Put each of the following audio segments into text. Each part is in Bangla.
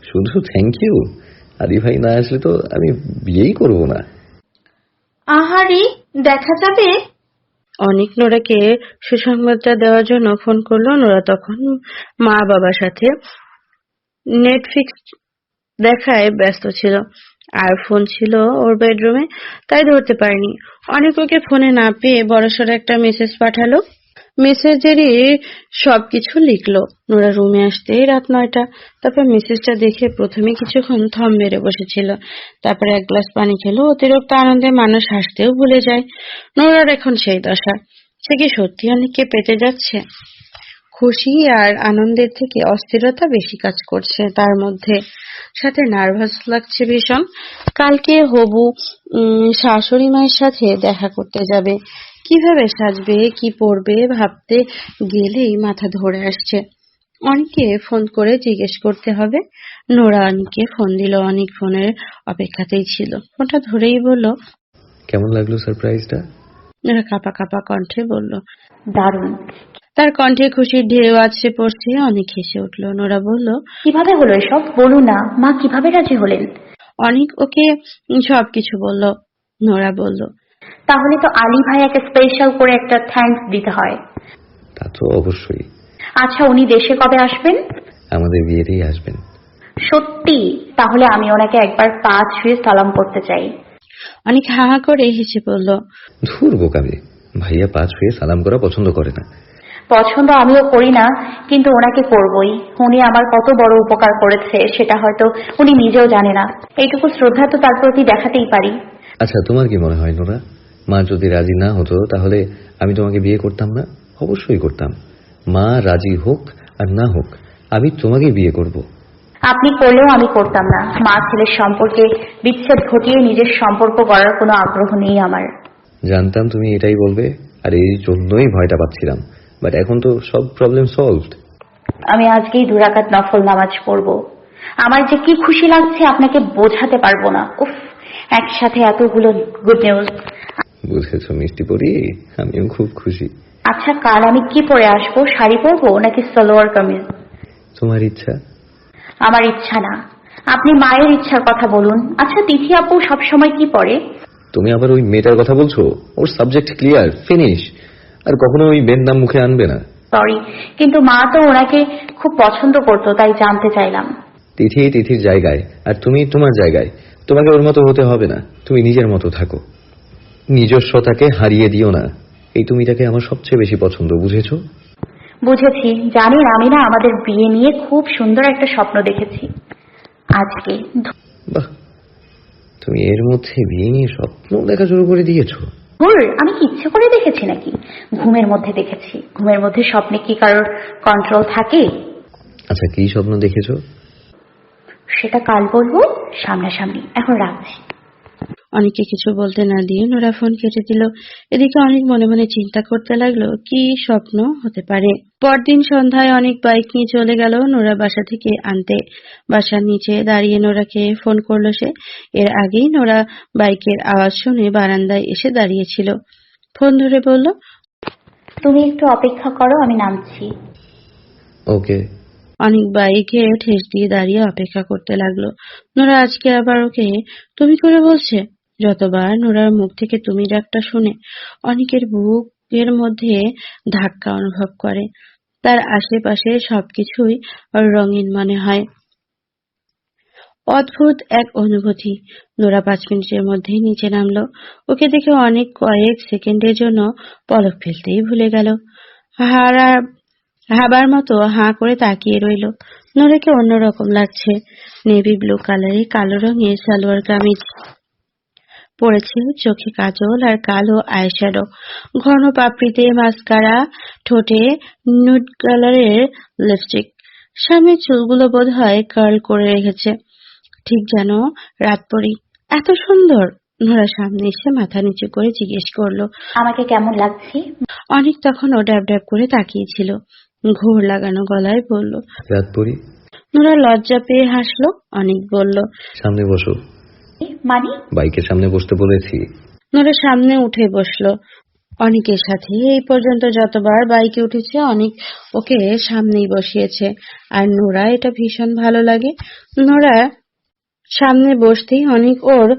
শুধু থ্যাংক ইউ? আদি ভাই না আসলে তো আমি বিয়েই করবো না। আহারে, দেখা যাবে? অনেক নোরাকে সুসংবাদটা দেওয়ার জন্য ফোন করলো। নোরা তখন মা বাবার সাথে নেটফ্লিক্স দেখায় ব্যস্ত ছিল, আর ফোন ছিল ওর বেডরুমে, তাই ধরতে পারেনি। অনেক ওকে ফোনে না পেয়ে বড়সড় একটা মেসেজ পাঠালো। মেসেজেরই সবকিছু লিখলো। নোরা রুমে আসতেই রাত 9টা। তারপর মেসেজটা দেখে প্রথমে কিছুক্ষণ থম মেরে বসেছিল, তারপরে এক গ্লাস পানি খেলো। অতিরিক্ত আনন্দে মানুষ হাসতেও ভুলে যায়। নোরার এখন সেই দশা। সে কি সত্যি অনেককে পেতে যাচ্ছে? খুশি আর আনন্দের থেকে অস্থিরতা বেশি কাজ করছে তার মধ্যে, সাথে নার্ভাস লাগছে ভীষণ। কালকে হবু শাশুড়ি মায়ের সাথে দেখা করতে যাবে। কিভাবে সাজবে, কি পরবে ভাবতে গেলেই মাথা ধরে আসছে। অনেককে ফোন করে জিজ্ঞেস করতে হবে। নোরা অনেককে ফোন দিল। অনেক ফোনের অপেক্ষাতেই ছিল। ফোনটা ধরেই বলল, কেমন লাগলো সারপ্রাইজটা? নোরা কাঁপা কাঁপা কণ্ঠে বলল, দারুণ। তার কণ্ঠে খুশির ঢেউ আছে পড়ছে। অনেক হেসে উঠল। নোরা বলল, কিভাবে হলো এসব? বলুন না, মা কিভাবে রাজি হলেন? অনেক ওকে সবকিছু বলল। নোরা বলল, তাহলে তো আলী ভাইয়াকে স্পেশাল করে একটা থ্যাঙ্কস দিতে হয়। তা তো অবশ্যই। আচ্ছা, উনি দেশে কবে আসবেন? আমাদের বিয়েতেই আসবেন। সত্যি? তাহলে আমি ওনাকে একবার পা ছুঁয়ে সালাম করতে চাই। অনেক হা হা করে হেসে বলল, ধুর বোকামে, ভাইয়া পা ছুঁয়ে সালাম করা পছন্দ করে না। পছন্দ আমিও করি না, কিন্তু ওনাকে করবই। উনি আমার কত বড় উপকার করেছে সেটা হয়তো উনি নিজেও জানে না। এইটুকু শ্রদ্ধা তো তার প্রতি দেখাতেই পারি। আচ্ছা, তোমার কি মনে হয় নোরা, মা যদি রাজি না হতো তাহলে আমি তোমাকে বিয়ে করতাম না? অবশ্যই করতাম। মা রাজি হোক আর না হোক, আমি তোমাকে বিয়ে করব। আপনি করলেও আমি করতাম না। মা ছেলের সম্পর্কে বিচ্ছেদ ঘটিয়ে নিজের সম্পর্ক করার কোনো আগ্রহ নেই আমার। জানতাম তুমি এটাই বলবে, আর এই জন্যই ভয়টা পাচ্ছিলাম। বাট এখন তো সব প্রবলেম সলভড। আমি আজকেই 2 রাকাত নফল নামাজ পড়ব। আমার যে কি খুশি লাগছে আপনাকে বোঝাতে পারবো না। উফ, একসাথে এতগুলো গুড নিউজ। বুঝেছো মিষ্টি পরি, আমিও খুব খুশি। আচ্ছা, কাল আমি কি পরে আসবো? শাড়ি পরবো নাকি সালোয়ার কামিজ? তোমার ইচ্ছা। আমার ইচ্ছা না, আপনি মায়ের ইচ্ছার কথা বলুন। আচ্ছা, তিথি আপু সবসময় কি পরে? তুমি আবার ওই মেয়েটার কথা বলছো? ওর সাবজেক্ট ক্লিয়ার, ফিনিশ। আর কখনো ওই মেয়ের নাম মুখে আনবে না। সরি, কিন্তু মা তো ওনাকে খুব পছন্দ করতো, তাই জানতে চাইলাম। তিথি তিথির জায়গায়, আর তুমি তোমার জায়গায়। তোমাকে ওর মতো হতে হবে না। তুমি নিজের মতো থাকো, নিজস্বতাকে হারিয়ে দিও না। এই তুমিটাকে আমার সবচেয়ে বেশি পছন্দ, বুঝেছো? বুঝেছি। জানেন, আমি না আমাদের বিয়ে নিয়ে খুব সুন্দর একটা স্বপ্ন দেখেছি আজকে। বাহ, তুমি এর মধ্যে বিয়ে নিয়ে স্বপ্ন দেখা শুরু করে দিয়েছো? আমি কি ইচ্ছে করে দেখেছি নাকি? ঘুমের মধ্যে দেখেছি। ঘুমের মধ্যে স্বপ্নে কি কারোর কন্ট্রোল থাকে? আচ্ছা, কি স্বপ্ন দেখেছো? সেটা কাল বলবো সামনাসামনি। এখন রাখছি। অনেককে কিছু বলতে না দিয়ে নোরা ফোন কেটে দিল। এদিকে অনেক মনে মনে চিন্তা করতে লাগলো কি স্বপ্ন হতে পারে। পরদিন সন্ধ্যায় অনেক বাইক নিয়ে চলে গেল নোরা বাসা থেকে আনতে। বাসার নিচে দাঁড়িয়ে নোরাকে ফোন করলো সে। এর আগেই নোরা বাইকের আওয়াজ শুনে বারান্দায় এসে দাঁড়িয়েছিল। ফোন ধরে বলল, তুমি একটু অপেক্ষা করো, আমি নামছি। ওকে। অনেক বাইকে ঠেস দিয়ে দাঁড়িয়ে অপেক্ষা করতে লাগলো। নোরা আজকে আবার ওকে তুমি করে বলছে। যতবার নোরার মুখ থেকে তুমি ডাকটা শুনে অনেকের বুকের মধ্যে ধাক্কা অনুভব করে। তার আশেপাশে সবকিছুই রঙিন মনে হয়। অদ্ভুত এক অনুভূতি। নোরা 5 মিনিটের মধ্যেই নিচে নামলো। ওকে দেখে অনেক কয়েক সেকেন্ডের জন্য পলক ফেলতেই ভুলে গেল। হাবার মতো হাঁ করে তাকিয়ে রইল। নোরাকে অন্যরকম লাগছে। নেভি ব্লু কালারে কালো রঙের সালোয়ার কামিজ পরেছে, চোখে কাজল আর কালো আইশ্যাডো, ঘন পাপড়িতে মাস্কারা, ঠোঁটে নুড কালারের লিপস্টিক। সামনের চুলগুলো বোধহয় কার্ল করে রেখেছে, ঠিক যেন রাতপরী। এত সুন্দর! নোরা সামনে এসে মাথা নিচু করে জিজ্ঞেস করলো, আমাকে কেমন লাগছে? অনেক তখনও ড্যাব ড্যাব করে তাকিয়েছিল। ঘোর লাগানো গলায় বলল, রাতপুরি। নোরা লজ্জা পেয়ে হাসলো। অনেক বলল, সামনে বসো। মানে? বাইকের সামনে বসতে বলেছি। নোরা সামনে উঠে বসলো। অনেকের সাথে এই পর্যন্ত যতবার বাইকে উঠেছে অনেক ওকে সামনেই বসিয়েছে, আর নোরা এটা ভীষণ ভালো লাগে। নোরা সামনে বসতেই অনেক ওর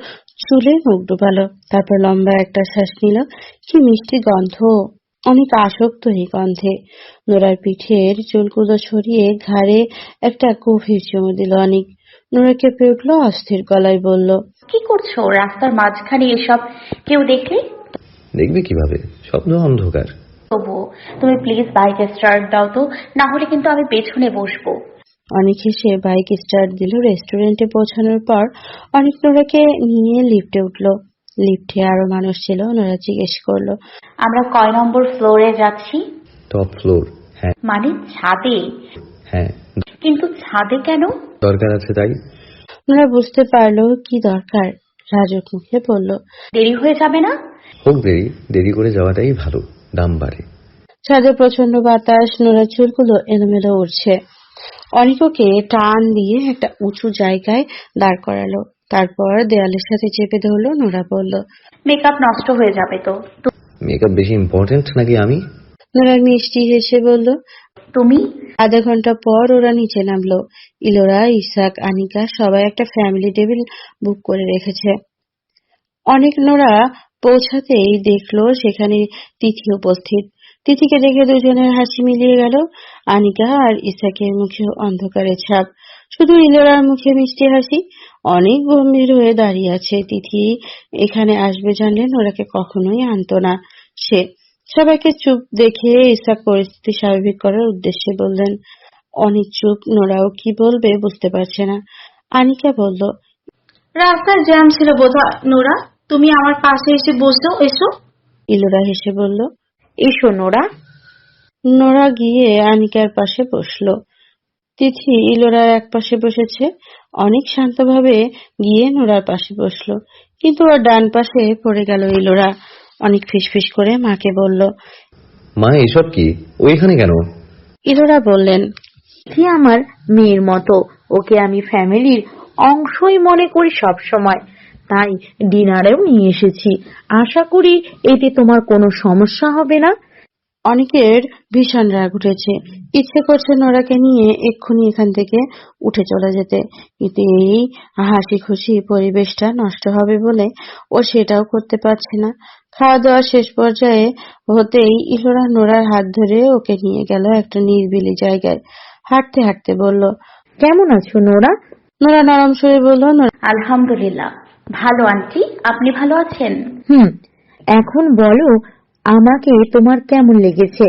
চুলে মুখ ডুবালো, তারপর লম্বা একটা শ্বাস নিল। কি মিষ্টি গন্ধ, অনেক আসক্ত এই গন্ধে। নোরার পিঠের চুলগুলো ছড়িয়ে ঘাড়ে একটা গভীর চুমু দিল অনেক। নোরা কেঁপে উঠলো, অস্থির গলায় বলল, কি করছো রাস্তার মাঝখানে এসব? কেউ দেখলে? দেখবে কিভাবে, শব্দ অন্ধকার। তবুও তুমি প্লিজ বাইক স্টার্ট দাও তো, না হলে কিন্তু আমি পেছনে বসবো। অনেক হেসে বাইক স্টার্ট দিল। রেস্টুরেন্টে পৌঁছানোর পর অনেক নোরাকে নিয়ে লিফটে উঠলো। লিফটে আরো মানুষ ছিল। নোরা জিজ্ঞেস করলো, আমরা কয় নম্বর ফ্লোরে যাচ্ছি? Top floor. হ্যাঁ। মানে ছাদে? হ্যাঁ, কিন্তু ছাদে কেন? দরকার আছে তাই। নোরা বুঝতে পারলো কি দরকার। রাজুক মুখে বলল, দেরি হয়ে যাবে না? হোক দেরি, দেরি করে যাওয়াটাই ভালো, দাম বাড়ে। ছাদে প্রচন্ড বাতাস, নোরার চুলগুলো এলোমেলো উঠছে। অনেক ওকে টান দিয়ে একটা উঁচু জায়গায় দাঁড় করালো, তারপর দেয়ালের সাথে চেপে ধরলো। নোরা বলল, মেকআপ নষ্ট হয়ে যাবে তো। মেকআপ বেশি ইম্পর্টেন্ট নাকি আমি? নোরা মিষ্টি হেসে বলল। তুমি? আধা ঘন্টা পর ওরা নিচে নামলো। ইলোরা, ইসাক, আনিকা সবাই একটা ফ্যামিলি টেবিল বুক করে রেখেছে। অনেক নোরা পৌঁছাতেই দেখলো সেখানে তিথি উপস্থিত। তিথিকে দেখে দুজনের হাসি মিলিয়ে গেল। আনিকা আর ইসাকের মুখে অন্ধকারের ছাপ, শুধু ইলোরার মুখে মিষ্টি হাসি। অনেক গম্ভীর হয়ে দাঁড়িয়ে আছে। তিথি এখানে আসবে জানলে নোরাকে কখনোই আনতো না সে। সবাইকে চুপ দেখে ইসাক পরিস্থিতি স্বাভাবিক করার উদ্দেশ্যে বললেন। অনেক চুপ, নোরাও কি বলবে বুঝতে পারছে না। আনিকা বলল, রাস্তার জ্যাম ছিল বোধহয়। নোরা, তুমি আমার পাশে এসে বসো, এসো। ইলোরা হেসে বলল। এসো নোরা। নোরা গিয়ে আনিকার পাশে বসলো। তিথি ইলোরার এক পাশে বসেছে। অনেক শান্তভাবে গিয়ে নোরার পাশে বসলো, কিন্তু ওর ডান পাশে পড়ে গেল ইলোরা। অনেক ফিসফিস করে মাকে বলল। মা, এসব কি? ও এখানে কেন? ইলোরা বললেন, তিথি আমার মেয়ের মতো, ওকে আমি ফ্যামিলির অংশই মনে করি সব সময়, তাই ডিনারেও নিয়ে এসেছি। আশা করি এতে তোমার কোনো সমস্যা হবে না। অনেকের ভীষণ রাগ উঠেছে। ইচ্ছে করছে নোরাকে নিয়ে এক্ষুনি এখান থেকে উঠে চলে যেতে, কিন্তু এই হাসি খুশি পরিবেশটা নষ্ট হবে বলে ও সেটাও করতে পারছে না। খাওয়া দাওয়া শেষ পর্যায়ে হতেই ইলোরা নোরার হাত ধরে ওকে নিয়ে গেল একটা নিরিবিলি জায়গায়। হাঁটতে হাঁটতে বলল, কেমন আছো নোরা? নোরা নরম সুরে বলল, আলহামদুলিল্লাহ ভালো আন্টি, আপনি ভালো আছেন? এখন বলো, আমাকে তোমার কেমন লেগেছে?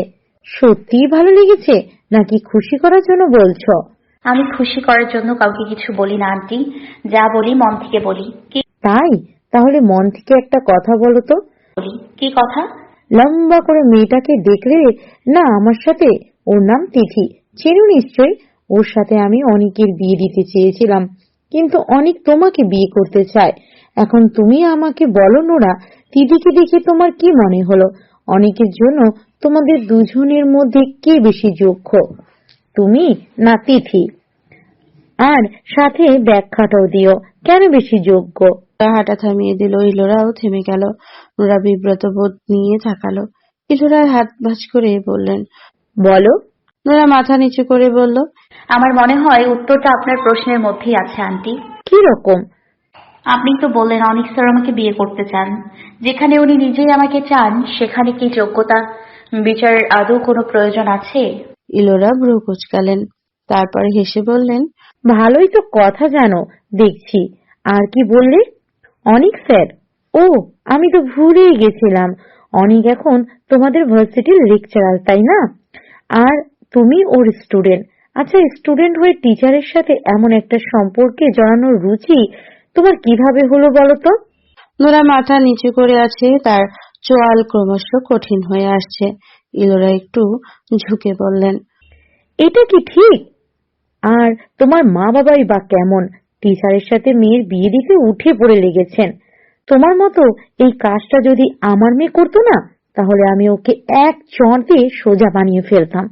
সত্যিই ভালো লেগেছে নাকি খুশি করার জন্য বলছো? আমি খুশি করার জন্য কাউকে কিছু বলি না আন্টি, যা বলি মন থেকে বলি। তাই? তাহলে মন থেকে একটা কথা বলো তো। কি কথা? লম্বা করে মেয়েটাকে দেখলে না আমার সাথে? ওর নাম তিথি, চেনো নিশ্চয়ই। ওর সাথে আমি অনিকের বিয়ে দিতে চেয়েছিলাম, কিন্তু অনিক তোমাকে বিয়ে করতে চায়। এখন তুমি আমাকে বলো নোরা, তিথিকে দেখে তোমার কি মনে হলো? অনিকের জন্য তোমাদের দুজনের মধ্যে কে বেশি যোগ্য, তুমি না তিথি? আর সাথে ব্যাখ্যাটাও দিও, কেন বেশি যোগ্য? হাঁটা থামিয়ে দিল। ইলোরাও থেমে গেল। নোরা বিব্রত বোধ নিয়ে তাকালো। ইলোরার হাত ভাঁজ করে বললেন, বলো। নোরা মাথা নিচু করে বলল, আমার মনে হয় উত্তরটা আপনার প্রশ্নের মধ্যেই আছে আন্টি। কি রকম? আপনি তো বললেন অনিক স্যার আমাকে বিয়ে করতে চান। যেখানে উনি নিজেই আমাকে চান, সেখানে কি যোগ্যতা বিচারের আদৌ কোনো প্রয়োজন আছে? ইলোরা ভ্রু কুঁচকালেন, তারপর হেসে বললেন, ভালোই তো কথা জানো দেখছি। আর কি বললে? অনিক স্যার? ও, আমি তো ভুলেই গেছিলাম। অনিক এখন তোমাদের ভার্সিটির লেকচারার, তাই না? আর তুমি ওর স্টুডেন্ট। আচ্ছা, স্টুডেন্ট হয়ে টিচারের সাথে এমন একটা সম্পর্কে জড়ানোর রুচি তোমার কিভাবে হলো বলো তো? নোরা মাথা নিচু করে আছে, তার চোয়াল ক্রমশ কঠিন হয়ে আসছে। ইলোরা একটু ঝুঁকে বললেন, এটা কি ঠিক? আর তোমার মা বাবাই বা কেমন? টিচারের সাথে মেয়ের বিয়ে দিতে উঠে পড়ে লেগেছেন। তোমার মতো এই কাজটা যদি আমার মেয়ে করতো না, তাহলে আমি ওকে এক চড় দিয়ে সোজা বানিয়ে ফেলতাম।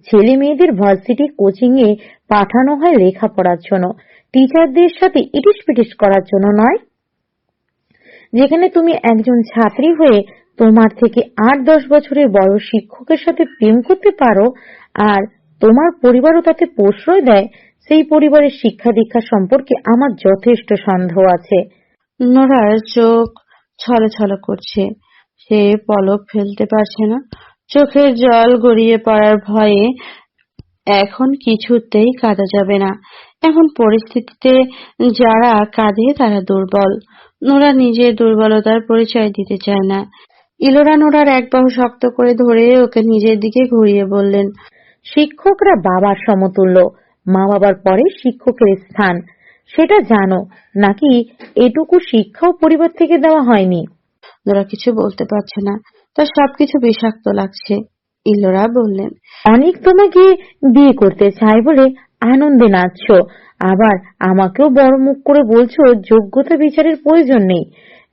ছেলে মেয়েদের ভার্সিটি কোচিং এ পাঠানো হয় লেখাপড়ার জন্য, টিচারদের সাথে ইটিস পিটিস করার জন্য নয়। যেখানে তুমি একজন ছাত্রী হয়ে তোমার থেকে 8-10 বছরের বড় শিক্ষকের সাথে প্রেম করতে পারো আর তোমার পরিবারও তাতে প্রশ্রয় দেয়, সেই পরিবারের শিক্ষা দীক্ষা সম্পর্কে আমার যথেষ্ট সন্দেহ আছে। নোরার চোখ ছলছল করছে, সে পলক ফেলতে পারছে না। চোখের জল গড়িয়ে পড়ার ভয়ে এখন কিছুতেই কাঁদা যাবে না। এমন পরিস্থিতিতে যারা কাঁদে তারা দুর্বল। নোরা নিজের দুর্বলতার পরিচয় দিতে চায় না। ইলোরা নোরার এক বাহু শক্ত করে ধরে ওকে নিজের দিকে ঘুরিয়ে বললেন, শিক্ষকরা বাবার সমতুল্য, মা বাবার পরে শিক্ষকের স্থান, সেটা জানো নাকি? এটুকু শিক্ষাও পরিবার থেকে দেওয়া হয়নি। নোরা কিছু বলতে পারছে না, তার সবকিছু বিষাক্ত লাগছে। ইলোরা বললেন, অনেক তোমাকে বিয়ে করতে চাই বলে আনন্দে নাচছো, আবার আমাকেও বড় মুখ করে বলছো যোগ্যতা বিচারের প্রয়োজন নেই।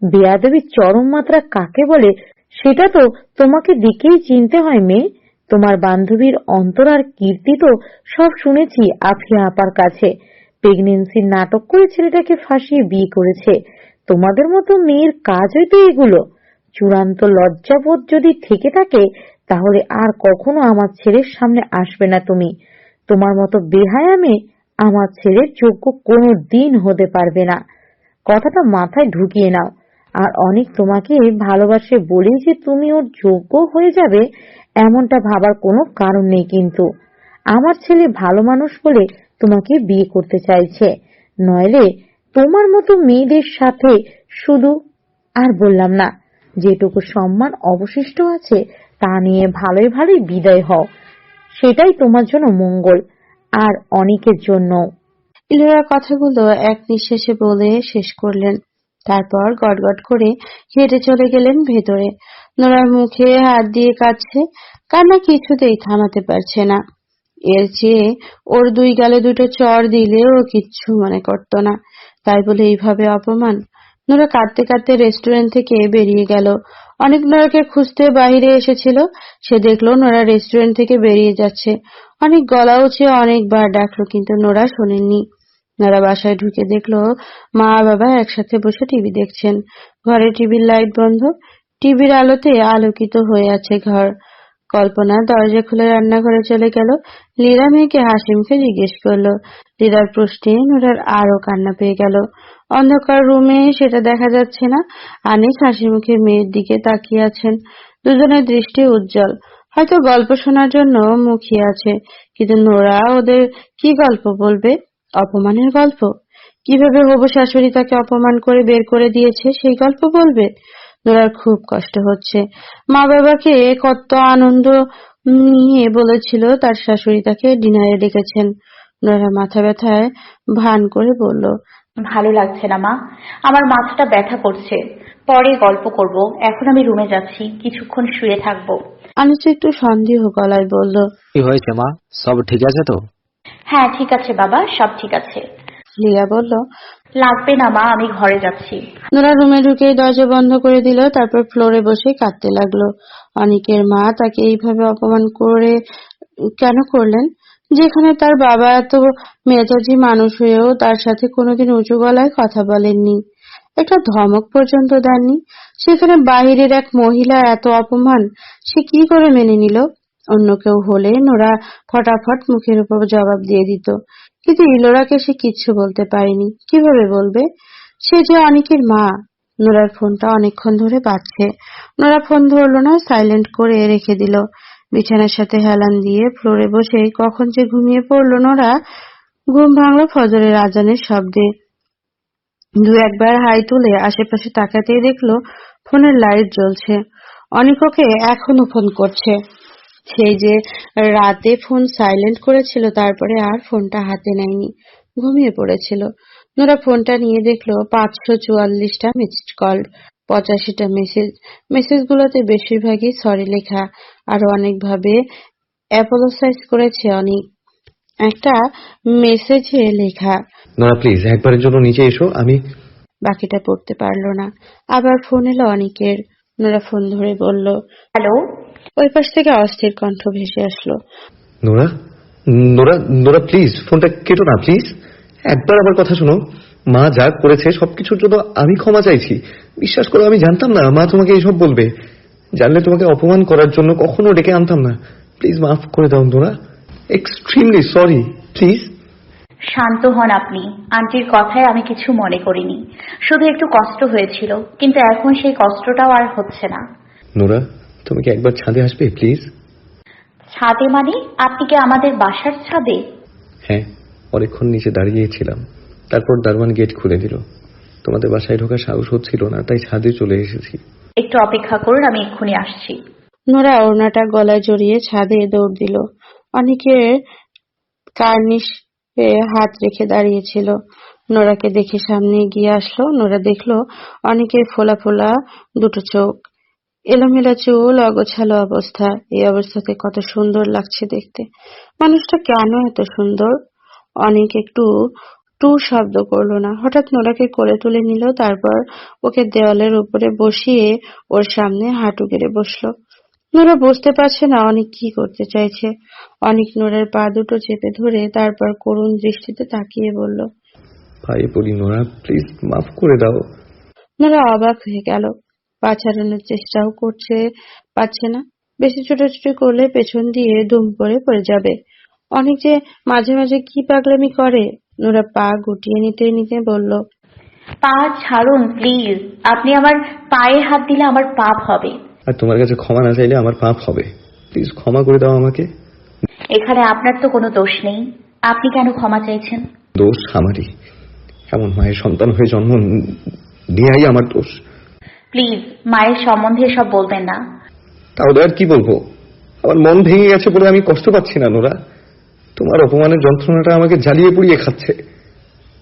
বেয়াদবির চরম মাত্রা কাকে বলে সেটা তো তোমাকে দেখেই চিনতে হয় মেয়ে। তোমার বান্ধবীর অন্তর আর কীর্তি তো সব শুনেছি আফিয়া আপার কাছে। প্রেগনেন্সির নাটক করে ছেলেটাকে ফাঁসিয়ে বিয়ে করেছে। তোমাদের মতো মেয়ের কাজই তো এগুলো। চূড়ান্ত লজ্জাবোধ যদি থেকে থাকে তাহলে আর কখনো আমার ছেলের সামনে আসবে না তুমি। তোমার মতো বেহায়া মেয়ে আমার ছেলের যোগ্য কোনো দিন হতে পারবে না। কথাটা মাথায় ঢুকিয়ে নাও। আর অনেক তোমাকে ভালোবাসে বলেই যে তুমি ওর যোগ্য হয়ে যাবে এমনটা ভাবার কোনো কারণ নেই। কিন্তু আমার ছেলে ভালো মানুষ বলে তোমাকে বিয়ে করতে চাইছে, নইলে তোমার মতো মেয়েদের সাথে শুধু, আর বললাম না, যেটুকু সম্মান অবশিষ্ট আছে তা নিয়ে ভালোই ভালোই বিদায় হও, সেটাই তোমার জন্য মঙ্গল, আর অনেকের জন্য। ইলোরা কথাগুলো এক নিঃশ্বাসে বলে শেষ করলেন। তারপর গটগট করে হেঁটে চলে গেলেন ভেতরে। নোরার মুখে হাত দিয়ে কাঁদছে, কান্না কিছুতেই থামাতে পারছে না। এর চেয়ে ওর 2 গালে 2টো চড় দিলেও কিচ্ছু মনে করতো না, তাই বলে এইভাবে অপমান। নোরা কাঁদতে কাঁদতে রেস্টুরেন্ট থেকে বেরিয়ে গেল। অনেক নোরাকে খুঁজতে বাইরে এসেছিল, সে দেখলো নোরা রেস্টুরেন্ট থেকে বেরিয়ে যাচ্ছে। অনেক গলা উঁচিয়ে অনেকবার ডাকলো, কিন্তু নোরা শোনেননি। নোরা বাসায় ঢুকে দেখলো মা বাবা একসাথে বসে টিভি দেখছেন। ঘরে টিভির লাইট বন্ধ, টিভির আলোতে আলোকিত হয়ে আছে ঘর। কল্পনা দরজা খুলে রান্নাঘরে চলে গেল। লীরা মেয়েকে হাসি মুখে জিজ্ঞেস করলো। লীরার প্রশ্নে নোরার আরো কান্না পেয়ে গেল। অন্ধকার রুমে সেটা দেখা যাচ্ছে না। আনিস হাসি মুখে মেয়ের দিকে তাকিয়ে আছেন। দুজনের দৃষ্টি উজ্জ্বল, হয়তো গল্প শোনার জন্য মুখিয়ে আছে। কিন্তু নোরা ওদের কি গল্প বলবে? অপমানের গল্প? কিভাবে হবু শাশুড়ি তাকে অপমান করে বের করে দিয়েছে সেই গল্প বলবে? নোরার খুব কষ্ট হচ্ছে। মা বাবাকে কত আনন্দ নিয়ে বলেছিল তার শাশুড়ি তাকে ডিনারে ডেকেছেন। নোরা মাথা ব্যথায় ভান করে বলল, ভালো লাগছে না মা, আমার মাথাটা ব্যথা করছে, পরে গল্প করব, এখন আমি রুমে যাচ্ছি, কিছুক্ষণ শুয়ে থাকবো। আনিস একটু সন্দেহ গলায় বলল, কি হয়েছে মা, সব ঠিক আছে তো? হ্যাঁ ঠিক আছে বাবা, সব ঠিক আছে। লীলা বলল, লাগবে না মা, আমি ঘরে যাচ্ছি। নোরা রুমে ঢুকে দরজা বন্ধ করে দিল, তারপর ফ্লোরে বসে কাঁদতে লাগলো। অনিকের মা তাকে এইভাবে অপমান করে কেন করলেন? যেখানে তার বাবা এত মেজাজি মানুষ হয়েও তার সাথে কোনোদিন উঁচু গলায় কথা বলেননি, একটা ধমক পর্যন্ত দেননি, সেখানে বাহিরের এক মহিলা এত অপমান সে কি করে মেনে নিল? অন্য কেউ হলে নোরা ফটাফট মুখের উপর জবাব দিয়ে দিত, কিন্তু ইলোরাকে সে কিচ্ছু বলতে পারেনি। কিভাবে বলবে? সে যে অনিকের মা। নোরার ফোনটা অনেকক্ষণ ধরে বাজছে। নোরা ফোন ধরল না, সাইলেন্ট করে রেখে দিল। বিছানার সাথে হেলান দিয়ে ফ্লোরে বসে কখন যে ঘুমিয়ে পড়ল নোরা। ঘুম ভাঙলো ফজরের আজানের শব্দে। 2-1 হাই তুলে আশেপাশে তাকাতেই দেখলো ফোনের লাইট জ্বলছে। অনিক ওকে এখনো ফোন করছে। সেই যে রাতে ফোন সাইলেন্ট করেছিল, তারপরে আর ফোনটা হাতে নেয়নি, ঘুমিয়ে পড়েছিল। নোরা ফোনটা নিয়ে দেখলো 544টা মিসড কল, 85টা মেসেজ। মেসেজগুলোতে বেশিরভাগই সরি লেখা, আরো অনেকভাবে অ্যাপোলোসাইজ করেছে অনিক। একটা মেসেজে লেখা, নোরা প্লিজ একবারের জন্য নিচে এসো, আমি। বাকিটা পড়তে পারলো না। আবার ফোন এলো অনিকের। নোরা ফোন ধরে বলল, হ্যালো। ওই পাশ থেকে অস্থির কণ্ঠ ভেসে আসলো, নোরা নোরা নোরা প্লিজ ফোনটা কেটো না প্লিজ, একবার আমার কথা শোনো। মা যা করেছে সবকিছুর জন্য আমি ক্ষমা চাইছি। বিশ্বাস করো আমি জানতাম না মা তোমাকে এসব বলবে। জানলে তোমাকে অপমান করার জন্য কখনো ডেকে আনতাম না। প্লিজ মাফ করে দাও নোরা, এক্সট্রিমলি সরি, প্লিজ। শান্ত হন আপনি। আন্টির কথায় আমি কিছু মনে করিনি, শুধু একটু কষ্ট হয়েছিল, কিন্তু এখন সেই কষ্টটাও আর হচ্ছে না। নোরা, তুমি কি একবার ছাদে আসবে প্লিজ? ছাদে মানে? আপনি কি আমাদের বাসার ছাদে? হ্যাঁ, অনেকক্ষণ নিচে দাঁড়িয়েছিলাম, তারপর দারোয়ান গেট খুলে দিল। তোমাদের বাসায় ঢোকার সাহস হচ্ছিল না, তাই ছাদে চলে এসেছি। একটু অপেক্ষা করুন, আমি এক্ষুনি আসছি। নোরা ওড়নাটা গলায় জড়িয়ে ছাদে দৌড় দিল। অনেকের কার্নিশে হাত রেখে দাঁড়িয়েছিল। নোরাকে দেখে সামনে এগিয়ে আসলো। নোরা দেখলো অনেকের ফোলা ফোলা দুটো চোখ, এলোমেলো চুল, অগোছালো অবস্থা। এই অবস্থাতে কত সুন্দর লাগছে দেখতে। মানুষটা কেন এত সুন্দর? অনেক একটু টু শব্দ করলো না। হঠাৎ নোরাকে কোলে তুলে নিল, তারপর ওকে দেওয়ালের উপরে বসিয়ে ওর সামনে হাঁটু গেড়ে বসলো। নোরা বুঝতে পারছে না অনেক কি করতে চাইছে। অনেক নোরার পা দুটো চেপে ধরে তারপর করুণ দৃষ্টিতে তাকিয়ে বলল, পায়ে পড়ি নোরা, প্লিজ মাফ করে দাও। নোরা অবাক হয়ে গেল। পা ছাড়ানোর চেষ্টাও পারছে না। বেশি ছোটাছুটি করলে পেছন দিয়ে দুম করে পড়ে যাবে। অনেক যে মাঝে মাঝে কি পাগলামি করে। নোরা পা গুটিয়ে নিতে নিতে বলল, পা ছাড়ুন প্লিজ। আপনি আমার পায়ে হাত দিলে আমার পাপ হবে। আর তোমার কাছে ক্ষমা না চাইলে আমার পাপ হবে। প্লিজ ক্ষমা করে দাও আমাকে। এখানে আপনার তো কোনো দোষ নেই, আপনি কেন ক্ষমা চাইছেন? দোষ আমারই, এমন মায়ের সন্তান হয়ে জন্ম নেয়াই আমার দোষ। প্লিজ মায়ের সম্বন্ধে সব বলবেন না। তাহলে আর কি বলবো? আমার মন ভেঙে গেছে বলে আমি কষ্ট পাচ্ছি না নোরা। তোমার অপমানের যন্ত্রণাটা আমাকে জ্বালিয়ে পুড়িয়ে খাচ্ছে।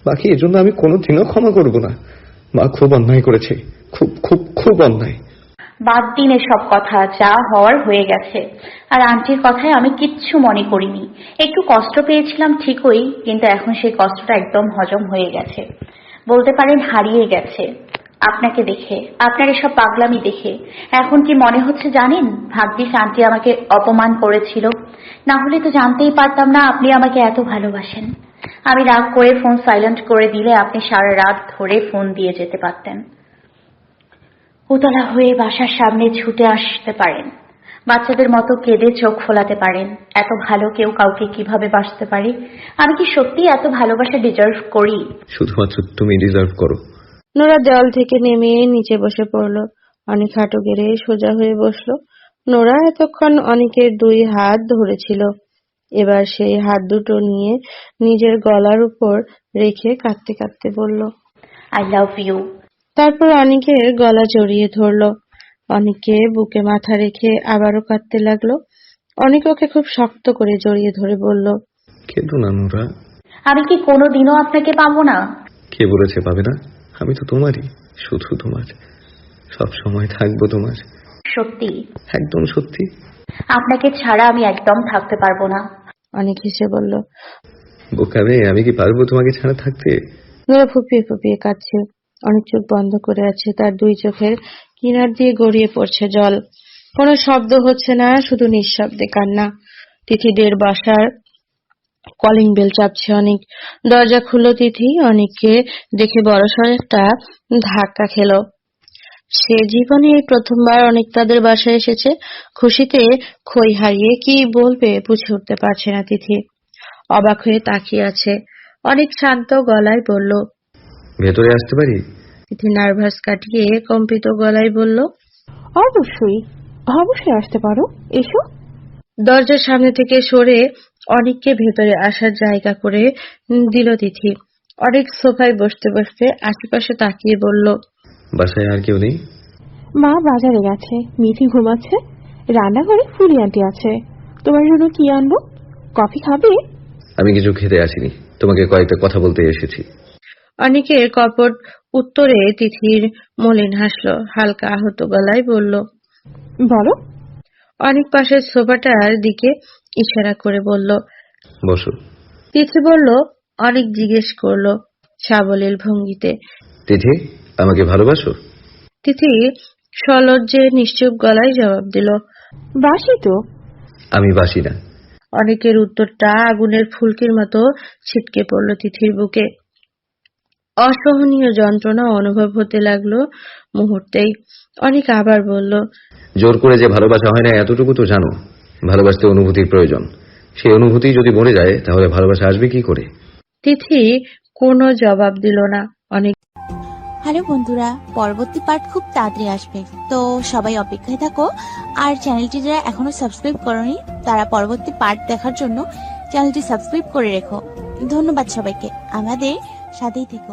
বাকি এজন্য আমি কোনোদিনও ক্ষমা করব না। মা খুব অন্যায় করেছে, খুব খুব খুব অন্যায়। বাদ দিন এসব কথা, যা হওয়ার হয়ে গেছে। আর আন্টির কথায় আমি কিচ্ছু মনে করিনি। একটু কষ্ট পেয়েছিলাম ঠিকই, কিন্তু এখন সেই কষ্টটা একদম হজম হয়ে গেছে, বলতে পারেন হারিয়ে গেছে। আপনাকে দেখে, আপনার এসব পাগলামি দেখে এখন কি মনে হচ্ছে জানেন? ভাগ্যিস আন্টি আমাকে অপমান করেছিল, না হলে তো জানতেই পারতাম না আপনি আমাকে এত ভালোবাসেন। আমি রাগ করে ফোন সাইলেন্ট করে দিলে আপনি সারা রাত ধরে ফোন দিয়ে যেতে পারতেন। উতলা হয়ে বাসার সামনে ছুটে আসতে পারেন, বাচ্চাদের মতো কেঁদে চোখ ফোলাতে পারেন। এত ভালো কেউ কাউকে কিভাবে বাসতে পারে? আমি কি সত্যি এত ভালোবাসা ডিজার্ভ করি? শুধুমাত্র তুমি ডিজার্ভ করো। নোরা দেওয়াল থেকে নেমে নিচে বসে পড়ল। অনেক হাঁটু গেড়ে সোজা হয়ে বসলো। নোরা এতক্ষণ অনেকের দুই হাত ধরেছিল, এবার সেই হাত দুটো নিয়ে নিজের গলার উপর রেখে কাঁদতে কাঁদতে বলল, আই লাভ ইউ। তারপর অনেকের গলা জড়িয়ে ধরল। অনেকে বুকে মাথা রেখে আবারও কাঁদতে লাগলো। অনেক ওকে খুব শক্ত করে জড়িয়ে ধরে বলল, কেঁদো না নোরা। আমি কি কোনোদিনও আপনাকে পাবো না? কে বলেছে পাবে না? আমি তো তোমারই, শুধু তোমার, সব সময় থাকবো তোমার। সত্যি? একদম সত্যি। আপনাকে ছাড়া আমি একদম থাকতে পারবো না। অনেক হেসে বলল। বোকা মেয়ে, আমি কি পারবো তোমাকে ছাড়া থাকতে? নোরা ফুপিয়ে ফুপিয়ে কাঁদছে। অনেক চোখ বন্ধ করে আছে, তার দুই চোখের কিনার দিয়ে গড়িয়ে পড়ছে জল। কোনো শব্দ হচ্ছে না, শুধু নিঃশব্দে কান্না। তিথিদের বাসার কলিং বেল চাপছে। অনেক দরজা খুললো। তিথি অনেককে দেখে বড়সড় একটা ধাক্কা খেলো। সে জীবনে এই প্রথমবার অনেক তাদের বাসায় এসেছে। খুশিতে খই হারিয়ে কি বলবে বুঝে উঠতে পারছে না তিথি। অবাক হয়ে তাকিয়ে আছে। অনেক শান্ত গলায় বলল, ভেতরে আসতে পারি? তিথি নার্ভাস কাটিয়ে কম্পিত গলায় বলল, অবশ্যই অবশ্যই আসতে পারো, এসো। দরজার সামনে থেকে সরে অনেককে ভেতরে আসার জায়গা করে দিল তিথি। অনেক সোফায় বসতে বসতে আশেপাশে তাকিয়ে বলল, বাসায় আর কেউ নেই? মা বাজারে গেছে, মিঠি ঘুমাচ্ছে, রান্নাঘরে ফুলি আন্টি আছে। তোমার জন্য কি আনবো? কফি খাবে? আমি কিছু খেতে আসিনি, তোমাকে কয়েকটা কথা বলতে এসেছি। অনেকের কপট উত্তরে তিথির মলিন হাসলো। হালকা আহত গলায় বলল, বলো। অনেক পাশের সোফাটার দিকে ইশারা করে বলল, বসো। তিথি বলল। অনেক জিজ্ঞেস করলো সাবলীল ভঙ্গিতে, তিথি, আমাকে ভালোবাসো? তিথি সলজ্জে নিশ্চুপ গলায় জবাব দিল, বাসি তো। আমি বাসি না। অনেকের উত্তরটা আগুনের ফুলকির মতো ছিটকে পড়ল তিথির বুকে। অসহনীয় যন্ত্রণা অনুভব হতে লাগলো মুহূর্তেই। অনিক আবার বলল, জোর করে যে ভালোবাসা হয় না এতটুকু তো জানো। ভালোবাসতে অনুভূতির প্রয়োজন। সেই অনুভূতি যদি মরে যায় তাহলে ভালোবাসা আসবে কি করে? তিথি কোনো জবাব দিল না। অনেক হ্যালো বন্ধুরা, পরবর্তী পার্ট খুব তাড়াতাড়ি আসবে, তো সবাই অপেক্ষায় থাকো। আর চ্যানেলটি যারা এখনো সাবস্ক্রাইব করনি তারা পরবর্তী পার্ট দেখার জন্য চ্যানেলটি সাবস্ক্রাইব করে রেখো। ধন্যবাদ সবাইকে, আমাদের সাথেই থেকো।